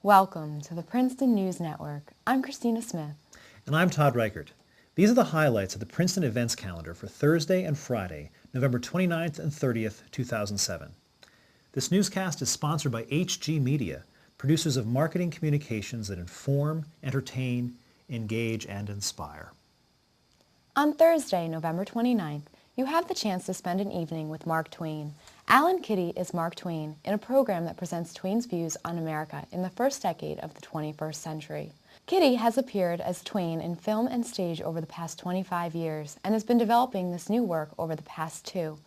Welcome to the Princeton News Network. I'm Christina Smith. And I'm Todd Reichert. These are the highlights of the Princeton events calendar for Thursday and Friday, November 29th and 30th, 2007. This newscast is sponsored by HG Media, producers of marketing communications that inform, entertain, engage, and inspire. On Thursday, November 29th, you have the chance to spend an evening with Mark Twain. Alan Kitty is Mark Twain in a program that presents Twain's views on America in the first decade of the 21st century. Kitty has appeared as Twain in film and stage over the past 25 years and has been developing this new work over the past 2.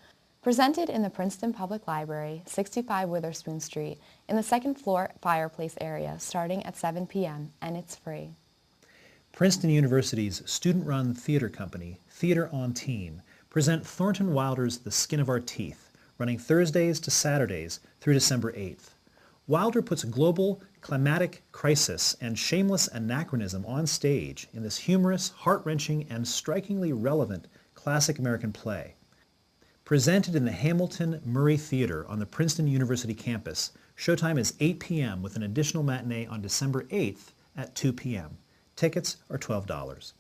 Presented in the Princeton Public Library, 65 Witherspoon Street, in the second floor fireplace area starting at 7 p.m., and it's free. Princeton University's student-run theater company, Theater on Team, present Thornton Wilder's The Skin of Our Teeth, running Thursdays to Saturdays through December 8th. Wilder puts global climatic crisis and shameless anachronism on stage in this humorous, heart-wrenching, and strikingly relevant classic American play. Presented in the Hamilton Murray Theater on the Princeton University campus, showtime is 8 p.m. with an additional matinee on December 8th at 2 p.m. Tickets are $12.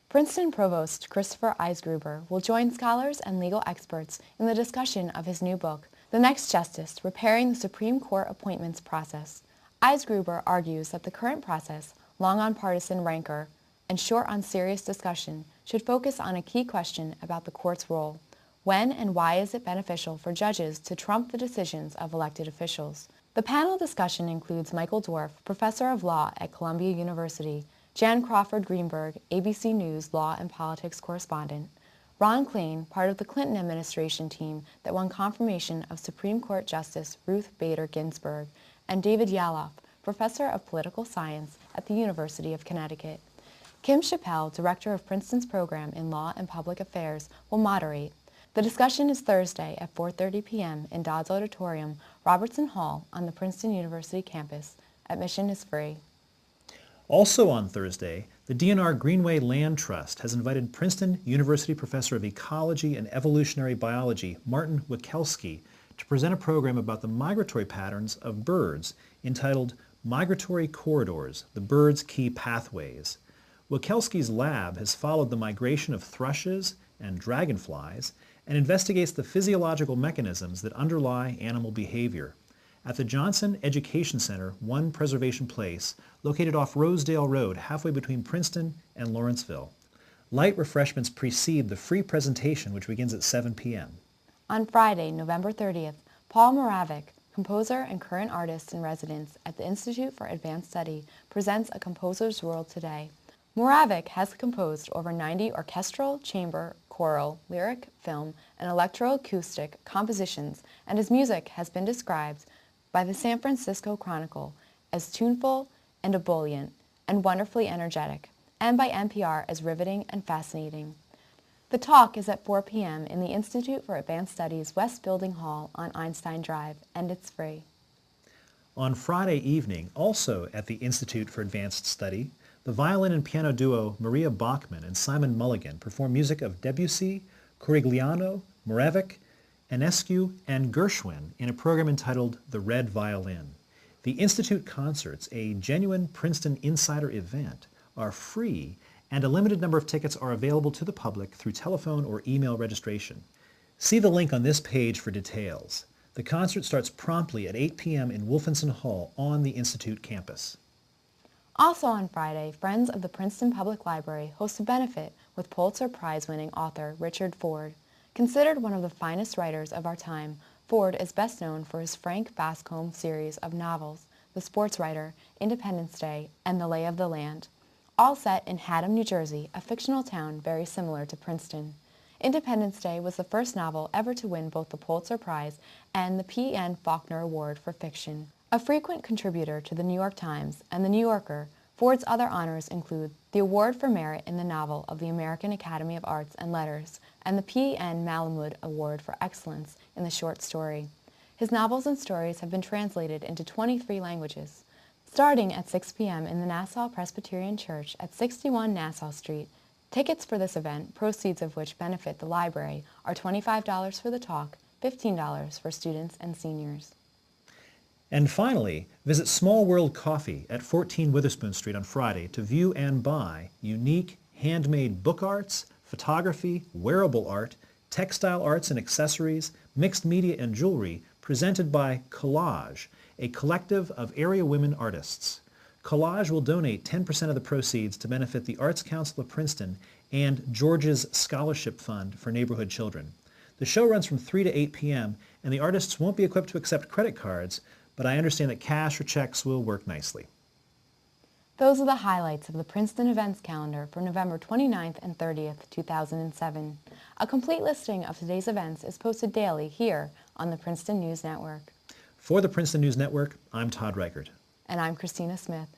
Princeton Provost Christopher Eisgruber will join scholars and legal experts in the discussion of his new book, The Next Justice, Repairing the Supreme Court Appointments Process. Eisgruber argues that the current process, long on partisan rancor and short on serious discussion, should focus on a key question about the court's role. When and why is it beneficial for judges to trump the decisions of elected officials? The panel discussion includes Michael Dorff, professor of law at Columbia University, Jan Crawford Greenberg, ABC News law and politics correspondent, Ron Klain, part of the Clinton administration team that won confirmation of Supreme Court Justice Ruth Bader Ginsburg, and David Yaloff, professor of political science at the University of Connecticut. Kim Chappell, director of Princeton's program in law and public affairs, will moderate. The discussion is Thursday at 4:30 p.m. in Dodds Auditorium, Robertson Hall, on the Princeton University campus. Admission is free. Also on Thursday, the DNR Greenway Land Trust has invited Princeton University Professor of Ecology and Evolutionary Biology, Martin Wikelski, to present a program about the migratory patterns of birds entitled Migratory Corridors, the Bird's Key Pathways. Wikelski's lab has followed the migration of thrushes and dragonflies and investigates the physiological mechanisms that underlie animal behavior. At the Johnson Education Center, 1 Preservation Place, located off Rosedale Road, halfway between Princeton and Lawrenceville. Light refreshments precede the free presentation, which begins at 7 p.m. On Friday, November 30th, Paul Moravec, composer and current artist in residence at the Institute for Advanced Study, presents A Composer's World Today. Moravec has composed over 90 orchestral, chamber, choral, lyric, film, and electroacoustic compositions, and his music has been described by the San Francisco Chronicle as tuneful and ebullient and wonderfully energetic, and by NPR as riveting and fascinating. The talk is at 4 p.m. in the Institute for Advanced Studies West Building Hall on Einstein Drive, and it's free. On Friday evening, also at the Institute for Advanced Study, the violin and piano duo Maria Bachman and Simon Mulligan perform music of Debussy, Corigliano, Moravec, Enescu, and Gershwin in a program entitled The Red Violin. The Institute concerts, a genuine Princeton insider event, are free, and a limited number of tickets are available to the public through telephone or email registration. See the link on this page for details. The concert starts promptly at 8 p.m. in Wolfenson Hall on the Institute campus. Also on Friday, Friends of the Princeton Public Library host a benefit with Pulitzer Prize-winning author Richard Ford. Considered one of the finest writers of our time, Ford is best known for his Frank Bascombe series of novels, The Sports Writer, Independence Day, and The Lay of the Land, all set in Haddam, New Jersey, a fictional town very similar to Princeton. Independence Day was the first novel ever to win both the Pulitzer Prize and the P.N. Faulkner Award for Fiction. A frequent contributor to the New York Times and the New Yorker, Ford's other honors include the Award for Merit in the Novel of the American Academy of Arts and Letters and the P.N. Malamud Award for Excellence in the Short Story. His novels and stories have been translated into 23 languages. Starting at 6 p.m. in the Nassau Presbyterian Church at 61 Nassau Street, tickets for this event, proceeds of which benefit the library, are $25 for the talk, $15 for students and seniors. And finally, visit Small World Coffee at 14 Witherspoon Street on Friday to view and buy unique handmade book arts, photography, wearable art, textile arts and accessories, mixed media and jewelry presented by Collage, a collective of area women artists. Collage will donate 10% of the proceeds to benefit the Arts Council of Princeton and George's Scholarship Fund for neighborhood children. The show runs from 3 to 8 p.m. and the artists won't be equipped to accept credit cards, but I understand that cash or checks will work nicely. Those are the highlights of the Princeton events calendar for November 29th and 30th, 2007. A complete listing of today's events is posted daily here on the Princeton News Network. For the Princeton News Network, I'm Todd Reichert. And I'm Christina Smith.